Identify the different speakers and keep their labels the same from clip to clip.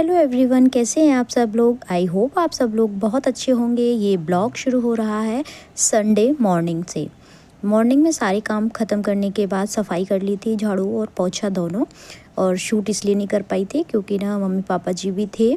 Speaker 1: Hello everyone, कैसे हैं आप सब लोग। आई होप आप सब लोग बहुत अच्छे होंगे। ये ब्लॉग शुरू हो रहा है संडे मॉर्निंग से। मॉर्निंग में सारे काम ख़त्म करने के बाद सफाई कर ली थी, झाड़ू और पोछा दोनों। और शूट इसलिए नहीं कर पाई थी क्योंकि ना मम्मी पापा जी भी थे,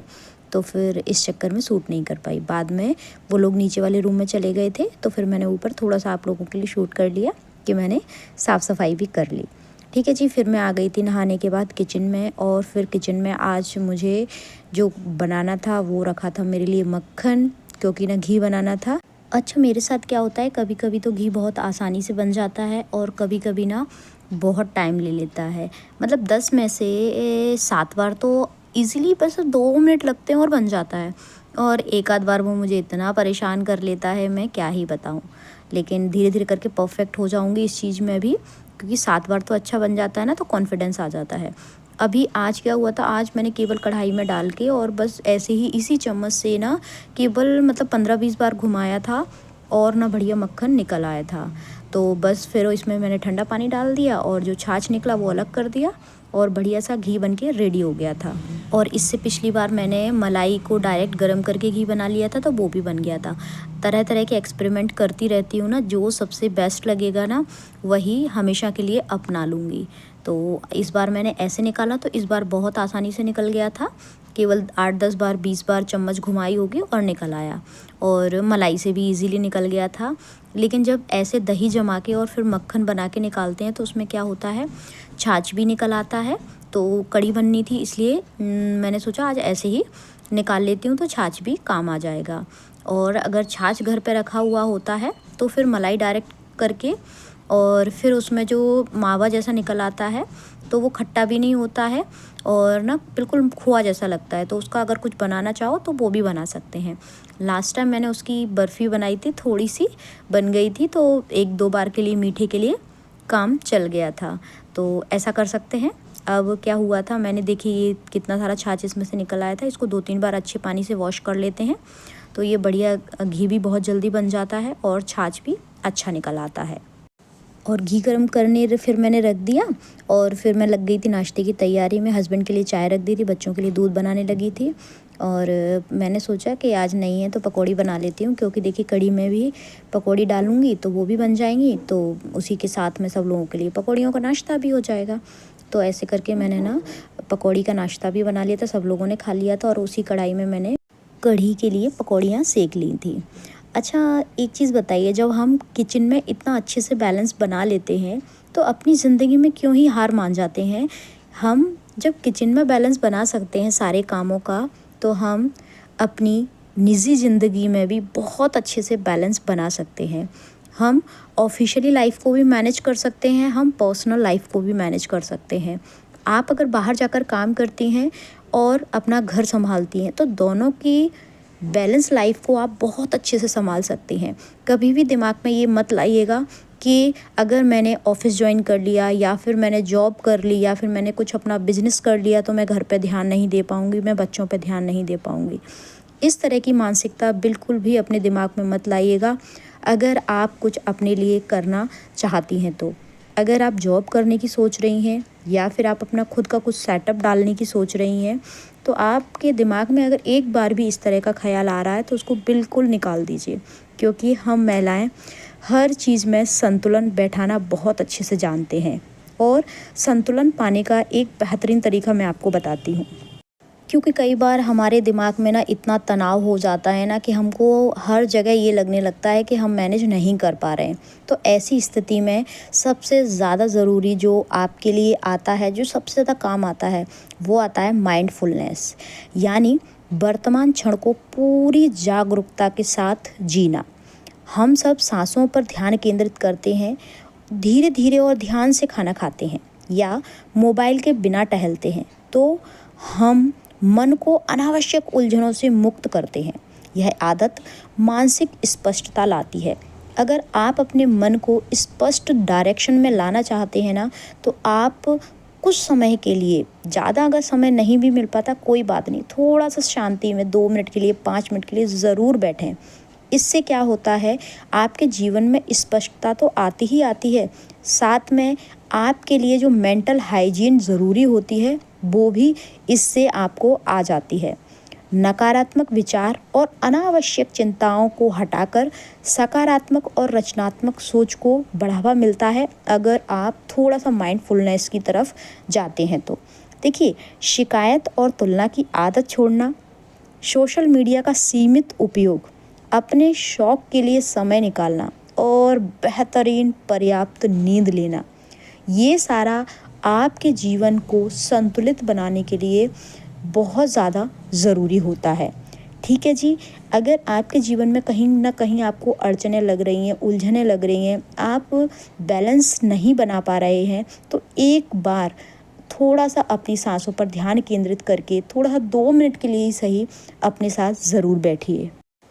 Speaker 1: तो फिर इस चक्कर में शूट नहीं कर पाई। बाद में वो लोग नीचे वाले रूम में चले गए थे, तो फिर मैंने ऊपर थोड़ा सा आप लोगों के लिए शूट कर लिया कि मैंने साफ़ सफाई भी कर ली। ठीक है जी। फिर मैं आ गई थी नहाने के बाद किचन में, और फिर किचन में आज मुझे जो बनाना था वो रखा था मेरे लिए मक्खन, क्योंकि ना घी बनाना था। अच्छा, मेरे साथ क्या होता है, कभी कभी तो घी बहुत आसानी से बन जाता है और कभी कभी ना बहुत टाइम ले लेता है। मतलब 10 में से 7 बार तो इजीली बस 2 मिनट लगते हैं और बन जाता है, और एक आध बार वो मुझे इतना परेशान कर लेता है, मैं क्या ही बताऊं। लेकिन धीरे धीरे करके परफेक्ट हो जाऊंगी इस चीज़ में भी, क्योंकि 7 बार तो अच्छा बन जाता है ना, तो कॉन्फिडेंस आ जाता है। अभी आज क्या हुआ था, आज मैंने केवल कढ़ाई में डाल के और बस ऐसे ही इसी चम्मच से ना केवल मतलब 15-20 बार घुमाया था, और ना बढ़िया मक्खन निकल आया था। तो बस फिर इसमें मैंने ठंडा पानी डाल दिया और जो छाछ निकला वो अलग कर दिया, और बढ़िया सा घी बन के रेडी हो गया था। और इससे पिछली बार मैंने मलाई को डायरेक्ट गरम करके घी बना लिया था, तो वो भी बन गया था। तरह तरह के एक्सपेरिमेंट करती रहती हूँ ना, जो सबसे बेस्ट लगेगा ना वही हमेशा के लिए अपना लूँगी। तो इस बार मैंने ऐसे निकाला, तो इस बार बहुत आसानी से निकल गया था। केवल 8-10 बार 20 बार चम्मच घुमाई होगी और निकल आया, और मलाई से भी इजीली निकल गया था। लेकिन जब ऐसे दही जमा के और फिर मक्खन बना के निकालते हैं तो उसमें क्या होता है, छाछ भी निकल आता है। तो कड़ी बननी थी, इसलिए मैंने सोचा आज ऐसे ही निकाल लेती हूँ, तो छाछ भी काम आ जाएगा। और अगर छाछ घर पे रखा हुआ होता है तो फिर मलाई डायरेक्ट करके, और फिर उसमें जो मावा जैसा निकल आता है तो वो खट्टा भी नहीं होता है और ना बिल्कुल खोआ जैसा लगता है। तो उसका अगर कुछ बनाना चाहो तो वो भी बना सकते हैं। लास्ट टाइम मैंने उसकी बर्फ़ी बनाई थी, थोड़ी सी बन गई थी, तो 1-2 बार के लिए मीठे के लिए काम चल गया था। तो ऐसा कर सकते हैं। अब क्या हुआ था, मैंने देखी ये कितना सारा छाछ इसमें से निकल आया था, इसको 2-3 बार अच्छे पानी से वॉश कर लेते हैं, तो ये बढ़िया घी भी बहुत जल्दी बन जाता है और छाछ भी अच्छा निकल आता है। और घी गर्म करने फिर मैंने रख दिया, और फिर मैं लग गई थी नाश्ते की तैयारी में। हस्बैंड के लिए चाय रख दी थी, बच्चों के लिए दूध बनाने लगी थी, और मैंने सोचा कि आज नहीं है तो पकौड़ी बना लेती हूँ, क्योंकि देखिए कढ़ी में भी पकौड़ी डालूँगी तो वो भी बन जाएंगी, तो उसी के साथ में सब लोगों के लिए पकौड़ियों का नाश्ता भी हो जाएगा। तो ऐसे करके मैंने ना पकौड़ी का नाश्ता भी बना लिया था, सब लोगों ने खा लिया था, और उसी कढ़ाई में मैंने कढ़ी के लिए पकौड़ियाँ सेक ली थी। अच्छा, एक चीज़ बताइए, जब हम किचन में इतना अच्छे से बैलेंस बना लेते हैं तो अपनी ज़िंदगी में क्यों ही हार मान जाते हैं। हम जब किचन में बैलेंस बना सकते हैं सारे कामों का, तो हम अपनी निजी ज़िंदगी में भी बहुत अच्छे से बैलेंस बना सकते हैं। हम ऑफिशियली लाइफ को भी मैनेज कर सकते हैं, हम पर्सनल लाइफ को भी मैनेज कर सकते हैं। आप अगर बाहर जाकर काम करती हैं और अपना घर संभालती हैं, तो दोनों की बैलेंस लाइफ को आप बहुत अच्छे से संभाल सकती हैं। कभी भी दिमाग में ये मत लाइएगा कि अगर मैंने ऑफिस ज्वाइन कर लिया, या फिर मैंने जॉब कर ली, या फिर मैंने कुछ अपना बिजनेस कर लिया तो मैं घर पे ध्यान नहीं दे पाऊँगी, मैं बच्चों पे ध्यान नहीं दे पाऊँगी। इस तरह की मानसिकता बिल्कुल भी अपने दिमाग में मत लाइएगा। अगर आप कुछ अपने लिए करना चाहती हैं तो, अगर आप जॉब करने की सोच रही हैं या फिर आप अपना खुद का कुछ सेटअप डालने की सोच रही हैं, तो आपके दिमाग में अगर एक बार भी इस तरह का ख्याल आ रहा है तो उसको बिल्कुल निकाल दीजिए, क्योंकि हम महिलाएं हर चीज़ में संतुलन बैठाना बहुत अच्छे से जानते हैं। और संतुलन पाने का एक बेहतरीन तरीका मैं आपको बताती हूँ। क्योंकि कई बार हमारे दिमाग में ना इतना तनाव हो जाता है ना कि हमको हर जगह ये लगने लगता है कि हम मैनेज नहीं कर पा रहे हैं। तो ऐसी स्थिति में सबसे ज़्यादा ज़रूरी जो आपके लिए आता है, जो सबसे ज़्यादा काम आता है, वो आता है माइंडफुलनेस, यानी वर्तमान क्षण को पूरी जागरूकता के साथ जीना। हम सब सांसों पर ध्यान केंद्रित करते हैं, धीरे धीरे और ध्यान से खाना खाते हैं या मोबाइल के बिना टहलते हैं, तो हम मन को अनावश्यक उलझनों से मुक्त करते हैं। यह आदत मानसिक स्पष्टता लाती है। अगर आप अपने मन को स्पष्ट डायरेक्शन में लाना चाहते हैं ना, तो आप कुछ समय के लिए, ज़्यादा अगर समय नहीं भी मिल पाता कोई बात नहीं, थोड़ा सा शांति में 2 मिनट के लिए, 5 मिनट के लिए ज़रूर बैठें। इससे क्या होता है, आपके जीवन में स्पष्टता तो आती ही आती है, साथ में आपके लिए जो मेंटल हाइजीन ज़रूरी होती है वो भी इससे आपको आ जाती है। नकारात्मक विचार और अनावश्यक चिंताओं को हटाकर सकारात्मक और रचनात्मक सोच को बढ़ावा मिलता है अगर आप थोड़ा सा माइंडफुलनेस की तरफ जाते हैं तो। देखिए, शिकायत और तुलना की आदत छोड़ना, सोशल मीडिया का सीमित उपयोग, अपने शौक के लिए समय निकालना और बेहतरीन पर्याप्त नींद लेना, ये सारा आपके जीवन को संतुलित बनाने के लिए बहुत ज़्यादा ज़रूरी होता है। ठीक है जी, अगर आपके जीवन में कहीं ना कहीं आपको अड़चनें लग रही हैं, उलझनें लग रही हैं, आप बैलेंस नहीं बना पा रहे हैं, तो एक बार थोड़ा सा अपनी सांसों पर ध्यान केंद्रित करके थोड़ा सा 2 मिनट के लिए ही सही अपने साथ ज़रूर बैठिए।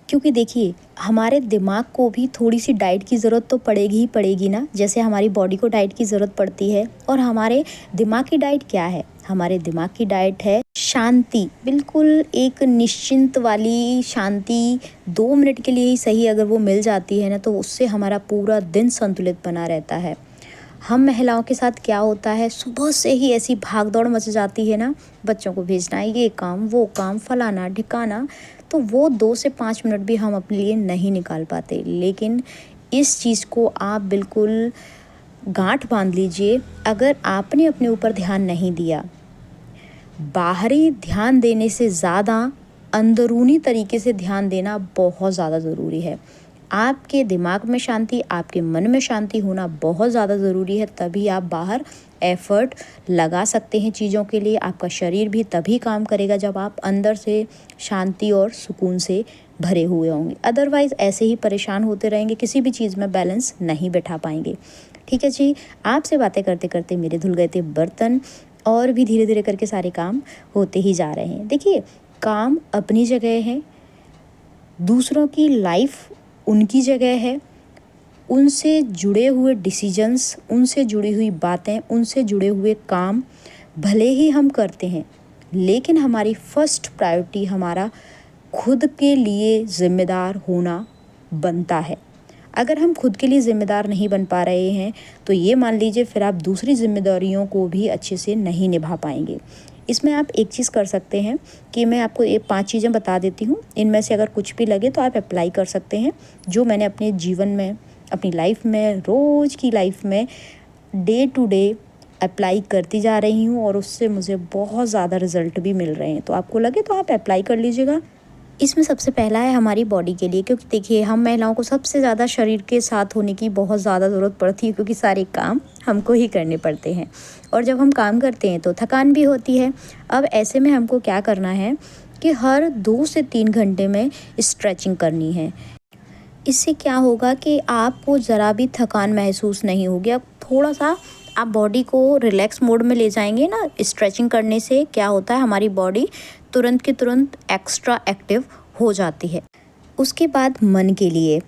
Speaker 1: क्योंकि देखिए, हमारे दिमाग को भी थोड़ी सी डाइट की ज़रूरत तो पड़ेगी ही पड़ेगी ना, जैसे हमारी बॉडी को डाइट की ज़रूरत पड़ती है। और हमारे दिमाग की डाइट क्या है? हमारे दिमाग की डाइट है शांति, बिल्कुल एक निश्चिंत वाली शांति। 2 मिनट के लिए ही सही अगर वो मिल जाती है ना, तो उससे हमारा पूरा दिन संतुलित बना रहता है। हम महिलाओं के साथ क्या होता है, सुबह से ही ऐसी भाग दौड़ मच जाती है ना, बच्चों को भेजना है, ये काम वो काम, फलाना ढिकाना, तो वो 2 से 5 मिनट भी हम अपने लिए नहीं निकाल पाते। लेकिन इस चीज़ को आप बिल्कुल गांठ बांध लीजिए, अगर आपने अपने ऊपर ध्यान नहीं दिया, बाहरी ध्यान देने से ज़्यादा अंदरूनी तरीके से ध्यान देना बहुत ज़्यादा ज़रूरी है। आपके दिमाग में शांति, आपके मन में शांति होना बहुत ज़्यादा ज़रूरी है, तभी आप बाहर एफ़र्ट लगा सकते हैं चीज़ों के लिए। आपका शरीर भी तभी काम करेगा जब आप अंदर से शांति और सुकून से भरे हुए होंगे। अदरवाइज़ ऐसे ही परेशान होते रहेंगे, किसी भी चीज़ में बैलेंस नहीं बैठा पाएंगे। ठीक है जी, आपसे बातें करते करते मेरे धुल गए थे बर्तन, और भी धीरे धीरे करके सारे काम होते ही जा रहे हैं। देखिए, काम अपनी जगह है, दूसरों की लाइफ उनकी जगह है, उनसे जुड़े हुए डिसीजंस, उनसे जुड़ी हुई बातें, उनसे जुड़े हुए काम भले ही हम करते हैं, लेकिन हमारी फर्स्ट प्रायोरिटी हमारा खुद के लिए ज़िम्मेदार होना बनता है। अगर हम खुद के लिए ज़िम्मेदार नहीं बन पा रहे हैं, तो ये मान लीजिए फिर आप दूसरी ज़िम्मेदारियों को भी अच्छे से नहीं निभा पाएंगे। इसमें आप एक चीज़ कर सकते हैं कि मैं आपको ये 5 चीज़ें बता देती हूँ, इनमें से अगर कुछ भी लगे तो आप अप्लाई कर सकते हैं, जो मैंने अपने जीवन में, अपनी लाइफ में, रोज़ की लाइफ में डे टू डे अप्लाई करती जा रही हूँ, और उससे मुझे बहुत ज़्यादा रिज़ल्ट भी मिल रहे हैं। तो आपको लगे तो आप अप्लाई कर लीजिएगा। इसमें सबसे पहला है हमारी बॉडी के लिए, क्योंकि देखिए, हम महिलाओं को सबसे ज़्यादा शरीर के साथ होने की बहुत ज़्यादा ज़रूरत पड़ती है, क्योंकि सारे काम हमको ही करने पड़ते हैं, और जब हम काम करते हैं तो थकान भी होती है। अब ऐसे में हमको क्या करना है कि हर 2 से 3 घंटे में स्ट्रेचिंग करनी है। इससे क्या होगा कि आपको ज़रा भी थकान महसूस नहीं होगी। अब थोड़ा सा आप बॉडी को रिलैक्स मोड में ले जाएंगे ना, स्ट्रेचिंग करने से क्या होता है, हमारी बॉडी तुरंत की तुरंत एक्स्ट्रा एक्टिव हो जाती है। उसके बाद मन के लिए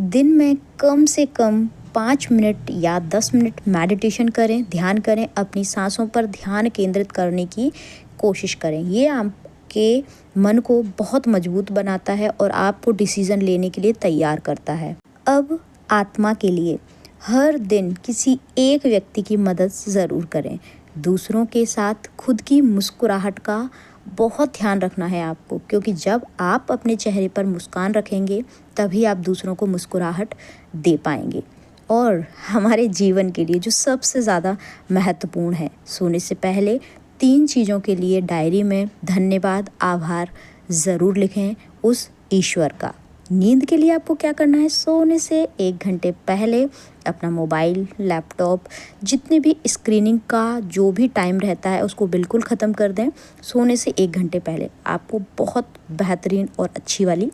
Speaker 1: दिन में कम से कम 5 मिनट या 10 मिनट मेडिटेशन करें, ध्यान करें, अपनी सांसों पर ध्यान केंद्रित करने की कोशिश करें। ये आपके मन को बहुत मजबूत बनाता है और आपको डिसीज़न लेने के लिए तैयार करता है। अब आत्मा के लिए हर दिन किसी एक व्यक्ति की मदद ज़रूर करें। दूसरों के साथ खुद की मुस्कुराहट का बहुत ध्यान रखना है आपको, क्योंकि जब आप अपने चेहरे पर मुस्कान रखेंगे तभी आप दूसरों को मुस्कुराहट दे पाएंगे। और हमारे जीवन के लिए जो सबसे ज़्यादा महत्वपूर्ण है, सोने से पहले 3 चीज़ों के लिए डायरी में धन्यवाद, आभार ज़रूर लिखें उस ईश्वर का। नींद के लिए आपको क्या करना है, सोने से 1 घंटे पहले अपना मोबाइल, लैपटॉप, जितने भी स्क्रीनिंग का जो भी टाइम रहता है उसको बिल्कुल ख़त्म कर दें। सोने से 1 घंटे पहले आपको बहुत बेहतरीन और अच्छी वाली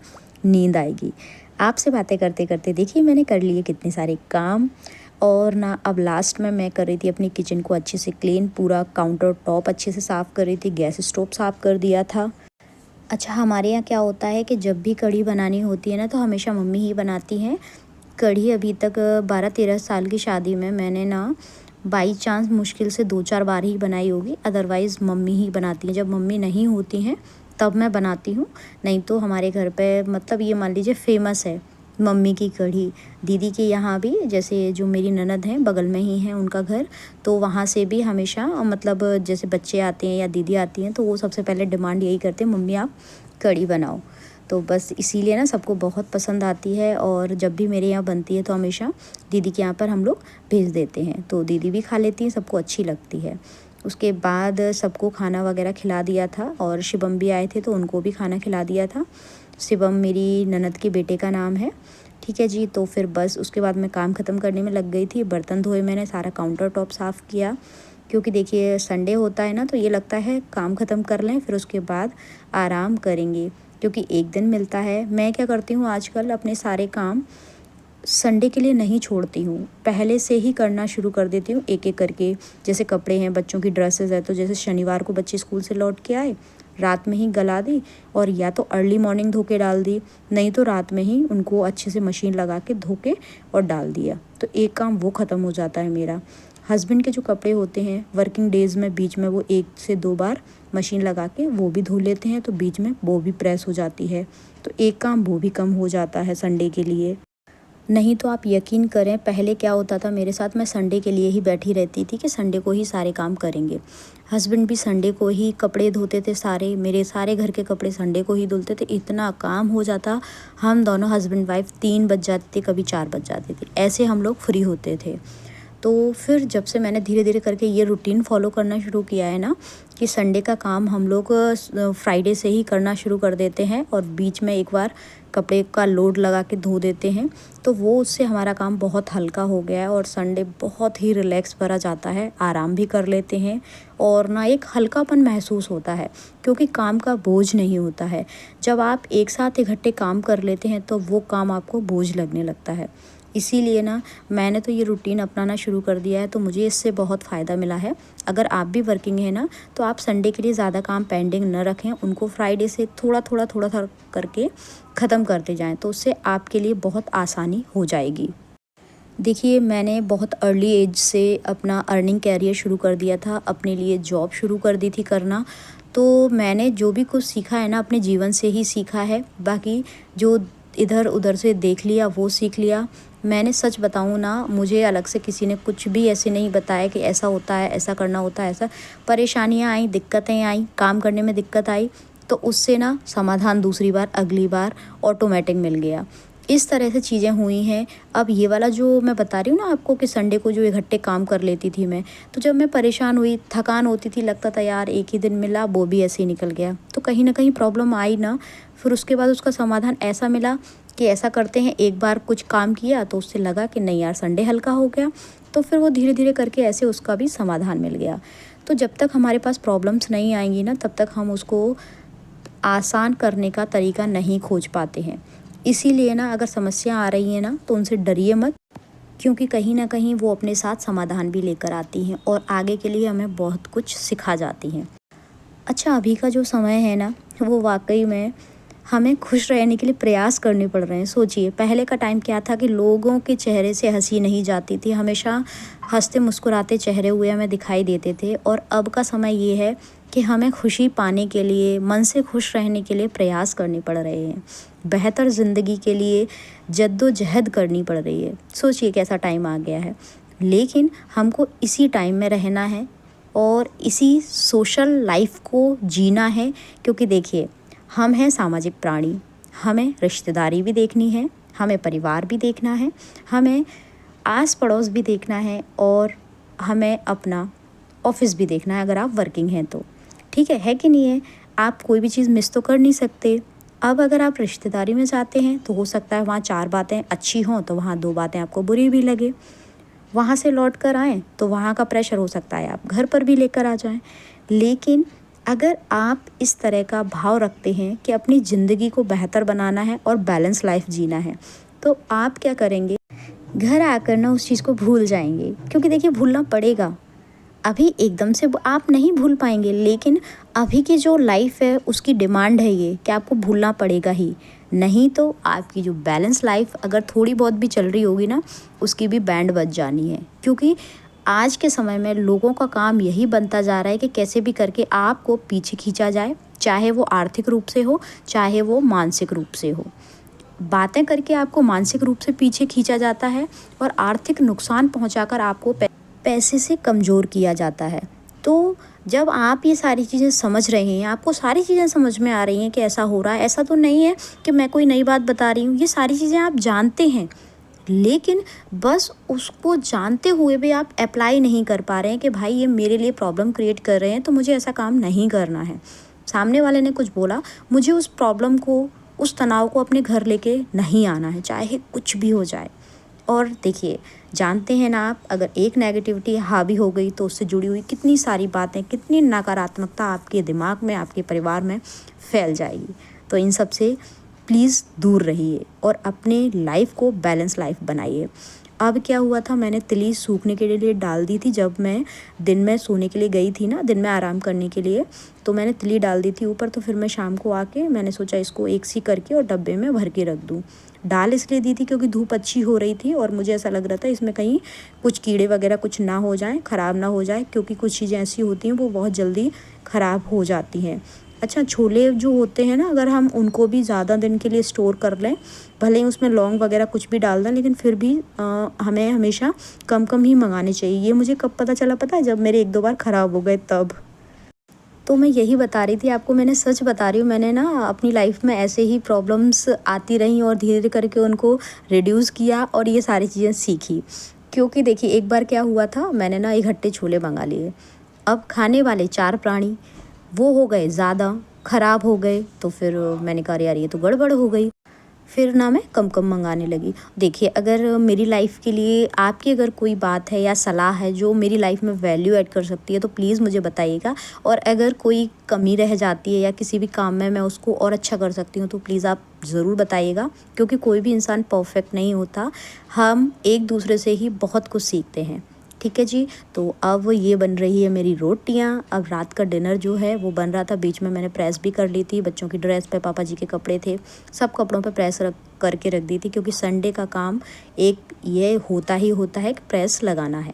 Speaker 1: नींद आएगी। आपसे बातें करते करते देखिए मैंने कर लिए कितने सारे काम, और ना अब लास्ट में मैं कर रही थी अपनी किचन को अच्छे से क्लीन, पूरा काउंटर टॉप अच्छे से साफ़ कर रही थी, गैस स्टोव साफ़ कर दिया था। अच्छा, हमारे यहाँ क्या होता है कि जब भी कढ़ी बनानी होती है ना, तो हमेशा मम्मी ही बनाती हैं कढ़ी। अभी तक 12-13 साल की शादी में मैंने ना बाई चांस मुश्किल से 2-4 बार ही बनाई होगी, अदरवाइज़ मम्मी ही बनाती हैं। जब मम्मी नहीं होती हैं तब मैं बनाती हूँ, नहीं तो हमारे घर पे मतलब ये मान लीजिए फेमस है मम्मी की कढ़ी, दीदी के यहाँ भी, जैसे जो मेरी ननद हैं बगल में ही है उनका घर, तो वहाँ से भी हमेशा मतलब जैसे बच्चे आते हैं या दीदी आती हैं तो वो सबसे पहले डिमांड यही करते हैं, मम्मी आप कढ़ी बनाओ। तो बस इसीलिए ना सबको बहुत पसंद आती है, और जब भी मेरे यहाँ बनती है तो हमेशा दीदी के यहाँ पर हम लोग भेज देते हैं, तो दीदी भी खा लेती हैं, सबको अच्छी लगती है। उसके बाद सबको खाना वगैरह खिला दिया था, और शिवम भी आए थे तो उनको भी खाना खिला दिया था। शिवम मेरी ननद के बेटे का नाम है, ठीक है जी। तो फिर बस उसके बाद मैं काम ख़त्म करने में लग गई थी। बर्तन धोए मैंने, सारा काउंटर टॉप साफ़ किया, क्योंकि देखिए संडे होता है ना तो ये लगता है काम ख़त्म कर लें फिर उसके बाद आराम करेंगे, क्योंकि एक दिन मिलता है। मैं क्या करती हूँ आजकल, अपने सारे काम संडे के लिए नहीं छोड़ती हूँ, पहले से ही करना शुरू कर देती हूँ एक एक करके। जैसे कपड़े हैं, बच्चों की ड्रेसेस है, तो जैसे शनिवार को बच्चे स्कूल से लौट के आए, रात में ही गला दी, और या तो अर्ली मॉर्निंग धो के डाल दी, नहीं तो रात में ही उनको अच्छे से मशीन लगा के धो के और डाल दिया, तो एक काम वो ख़त्म हो जाता है मेरा। हस्बैंड के जो कपड़े होते हैं वर्किंग डेज़ में, बीच में वो 1 से 2 बार मशीन लगा के वो भी धो लेते हैं, तो बीच में वो भी प्रेस हो जाती है, तो एक काम वो भी कम हो जाता है संडे के लिए। नहीं तो आप यकीन करें, पहले क्या होता था मेरे साथ, मैं संडे के लिए ही बैठी रहती थी कि संडे को ही सारे काम करेंगे। हस्बैंड भी संडे को ही कपड़े धोते थे सारे, मेरे सारे घर के कपड़े संडे को ही धुलते थे, इतना काम हो जाता। हम दोनों हस्बैंड वाइफ 3 बज जाते थे, कभी 4 बज जाते थे, ऐसे हम लोग फ्री होते थे। तो फिर जब से मैंने धीरे धीरे करके ये रूटीन फॉलो करना शुरू किया है ना, कि संडे का काम हम लोग फ्राइडे से ही करना शुरू कर देते हैं, और बीच में एक बार कपड़े का लोड लगा के धो देते हैं, तो वो उससे हमारा काम बहुत हल्का हो गया है, और संडे बहुत ही रिलैक्स भरा जाता है, आराम भी कर लेते हैं, और ना एक हल्कापन महसूस होता है, क्योंकि काम का बोझ नहीं होता है। जब आप एक साथ इकट्ठे काम कर लेते हैं तो वो काम आपको बोझ लगने लगता है। इसीलिए ना मैंने तो ये रूटीन अपनाना शुरू कर दिया है, तो मुझे इससे बहुत फ़ायदा मिला है। अगर आप भी वर्किंग हैं ना, तो आप संडे के लिए ज़्यादा काम पेंडिंग न रखें, उनको फ्राइडे से थोड़ा थोड़ा थोड़ा थोड़ा करके ख़त्म करते जाएं, तो उससे आपके लिए बहुत आसानी हो जाएगी। देखिए, मैंने बहुत अर्ली एज से अपना अर्निंग कैरियर शुरू कर दिया था, अपने लिए जॉब शुरू कर दी थी करना। तो मैंने जो भी कुछ सीखा है ना, अपने जीवन से ही सीखा है, बाकी जो इधर उधर से देख लिया वो सीख लिया। मैंने सच बताऊँ ना, मुझे अलग से किसी ने कुछ भी ऐसे नहीं बताया कि ऐसा होता है, ऐसा करना होता है, ऐसा। परेशानियाँ आई, दिक्कतें आई, काम करने में दिक्कत आई, तो उससे ना समाधान दूसरी बार, अगली बार ऑटोमेटिक मिल गया। इस तरह से चीज़ें हुई हैं। अब ये वाला जो मैं बता रही हूँ ना आपको, कि संडे को जो इकट्ठे काम कर लेती थी मैं, तो जब मैं परेशान हुई, थकान होती थी, लगता था यार एक ही दिन मिला, वो भी ऐसे ही निकल गया, तो कहीं ना कहीं प्रॉब्लम आई ना। फिर उसके बाद उसका समाधान ऐसा मिला कि ऐसा करते हैं, एक बार कुछ काम किया तो उससे लगा कि नहीं यार संडे हल्का हो गया, तो फिर वो धीरे धीरे करके ऐसे उसका भी समाधान मिल गया। तो जब तक हमारे पास प्रॉब्लम्स नहीं आएंगी ना, तब तक हम उसको आसान करने का तरीका नहीं खोज पाते हैं। इसीलिए ना, अगर समस्या आ रही है ना, तो उनसे डरिए मत, क्योंकि कहीं ना कहीं वो अपने साथ समाधान भी लेकर आती हैं, और आगे के लिए हमें बहुत कुछ सिखा जाती हैं। अच्छा, अभी का जो समय है ना, वो वाकई में हमें खुश रहने के लिए प्रयास करने पड़ रहे हैं। सोचिए, पहले का टाइम क्या था कि लोगों के चेहरे से हंसी नहीं जाती थी, हमेशा हंसते मुस्कुराते चेहरे हुए हमें दिखाई देते थे। और अब का समय ये है कि हमें खुशी पाने के लिए, मन से खुश रहने के लिए प्रयास करने पड़ रहे हैं, बेहतर ज़िंदगी के लिए जद्दोजहद करनी पड़ रही है। सोचिए कैसा टाइम आ गया है, लेकिन हमको इसी टाइम में रहना है और इसी सोशल लाइफ को जीना है। क्योंकि देखिए, हम हैं सामाजिक प्राणी, हमें रिश्तेदारी भी देखनी है, हमें परिवार भी देखना है, हमें आस पड़ोस भी देखना है, और हमें अपना ऑफिस भी देखना है अगर आप वर्किंग हैं तो। ठीक है कि नहीं है? आप कोई भी चीज़ मिस तो कर नहीं सकते। अब अगर आप रिश्तेदारी में जाते हैं तो हो सकता है वहाँ 4 बातें अच्छी हों तो वहाँ 2 बातें आपको बुरी भी लगे। वहाँ से लौट कर आएँ तो वहाँ का प्रेशर हो सकता है आप घर पर भी लेकर आ जाएं। लेकिन अगर आप इस तरह का भाव रखते हैं कि अपनी ज़िंदगी को बेहतर बनाना है और बैलेंस लाइफ जीना है, तो आप क्या करेंगे, घर आकर ना उस चीज़ को भूल जाएंगे। क्योंकि देखिए, भूलना पड़ेगा, अभी एकदम से आप नहीं भूल पाएंगे, लेकिन अभी की जो लाइफ है उसकी डिमांड है ये कि आपको भूलना पड़ेगा ही। नहीं तो आपकी जो बैलेंस लाइफ अगर थोड़ी बहुत भी चल रही होगी ना, उसकी भी बैंड बज जानी है। क्योंकि आज के समय में लोगों का काम यही बनता जा रहा है कि कैसे भी करके आपको पीछे खींचा जाए, चाहे वो आर्थिक रूप से हो, चाहे वो मानसिक रूप से हो। बातें करके आपको मानसिक रूप से पीछे खींचा जाता है और आर्थिक नुकसान पहुंचाकर आपको पैसे से कमज़ोर किया जाता है। तो जब आप ये सारी चीज़ें समझ रहे हैं, आपको सारी चीज़ें समझ में आ रही हैं कि ऐसा हो रहा है, ऐसा तो नहीं है कि मैं कोई नई बात बता रही हूँ, ये सारी चीज़ें आप जानते हैं, लेकिन बस उसको जानते हुए भी आप अप्लाई नहीं कर पा रहे हैं कि भाई ये मेरे लिए प्रॉब्लम क्रिएट कर रहे हैं, तो मुझे ऐसा काम नहीं करना है। सामने वाले ने कुछ बोला, मुझे उस प्रॉब्लम को, उस तनाव को अपने घर लेके नहीं आना है, चाहे कुछ भी हो जाए। और देखिए, जानते हैं ना आप, अगर एक नेगेटिविटी हावी हो गई तो उससे जुड़ी हुई कितनी सारी बातें, कितनी नकारात्मकता आपके दिमाग में, आपके परिवार में फैल जाएगी। तो इन सब से प्लीज़ दूर रहिए और अपने लाइफ को बैलेंस लाइफ बनाइए। अब क्या हुआ था, मैंने तिली सूखने के लिए डाल दी थी। जब मैं दिन में सोने के लिए गई थी ना, दिन में आराम करने के लिए, तो मैंने तिली डाल दी थी ऊपर। तो फिर मैं शाम को आके मैंने सोचा इसको एक सी करके और डब्बे में भर के रख दूँ। डाल इसलिए दी थी क्योंकि धूप अच्छी हो रही थी और मुझे ऐसा लग रहा था इसमें कहीं कुछ कीड़े वगैरह कुछ ना हो जाएं, ख़राब ना हो जाए, क्योंकि कुछ चीज़ें ऐसी होती हैं वो बहुत जल्दी ख़राब हो जाती हैं। अच्छा, छोले जो होते हैं ना, अगर हम उनको भी ज़्यादा दिन के लिए स्टोर कर लें, भले ही उसमें लौंग वगैरह कुछ भी डाल दें, लेकिन फिर भी हमें हमेशा कम कम ही मंगाने चाहिए। ये मुझे कब पता चला पता है, जब मेरे 1-2 बार ख़राब हो गए तब। तो मैं यही बता रही थी आपको, मैंने सच बता रही हूँ, मैंने ना अपनी लाइफ में ऐसे ही प्रॉब्लम्स आती रहीं और धीरे धीरे करके उनको रिड्यूस किया और ये सारी चीज़ें सीखी। क्योंकि देखिए, एक बार क्या हुआ था, मैंने ना इकट्ठे छोले मंगा लिए। अब खाने वाले 4 प्राणी, वो हो गए ज़्यादा, ख़राब हो गए। तो फिर मैंने कहा यार ये तो गड़बड़ हो गई। फिर ना मैं कम कम मंगाने लगी। देखिए, अगर मेरी लाइफ़ के लिए आपकी अगर कोई बात है या सलाह है जो मेरी लाइफ़ में वैल्यू ऐड कर सकती है, तो प्लीज़ मुझे बताइएगा। और अगर कोई कमी रह जाती है या किसी भी काम में मैं उसको और अच्छा कर सकती हूँ, तो प्लीज़ आप ज़रूर बताइएगा। क्योंकि कोई भी इंसान परफेक्ट नहीं होता, हम एक दूसरे से ही बहुत कुछ सीखते हैं। ठीक है जी। तो अब ये बन रही है मेरी रोटियाँ। अब रात का डिनर जो है वो बन रहा था, बीच में मैंने प्रेस भी कर ली थी। बच्चों की ड्रेस पे, पापा जी के कपड़े थे, सब कपड़ों पे प्रेस करके रख दी थी, क्योंकि संडे का काम एक ये होता ही होता है कि प्रेस लगाना है।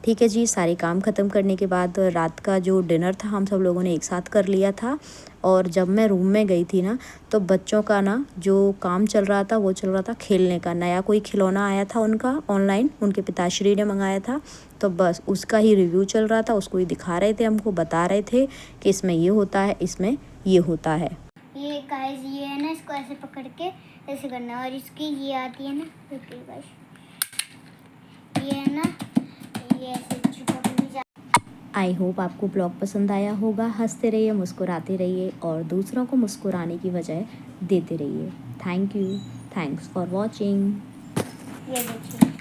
Speaker 1: ठीक है जी। सारे काम ख़त्म करने के बाद रात का जो डिनर था हम सब लोगों ने एक साथ कर लिया था। और जब मैं रूम में गई थी ना, तो बच्चों का ना जो काम चल रहा था वो चल रहा था खेलने का। नया कोई खिलौना आया था उनका ऑनलाइन, उनके पिताश्री ने मंगाया था, तो बस उसका ही रिव्यू चल रहा था। उसको ही दिखा रहे थे, हमको बता रहे थे कि इसमें ये होता है, इसमें ये होता है।
Speaker 2: ये गाइस, ये है ना, इसको ऐसे पकड़ के ऐसे करना है। और इसकी ये आती है ना, गाइस, ये है ना, ये ऐसे चिपकनी जा।
Speaker 1: आई होप आपको ब्लॉग पसंद आया होगा। हंसते रहिए, मुस्कुराते रहिए और दूसरों को मुस्कुराने की वजह देते रहिए। Thank you, thanks for watching.
Speaker 2: ये देखिए।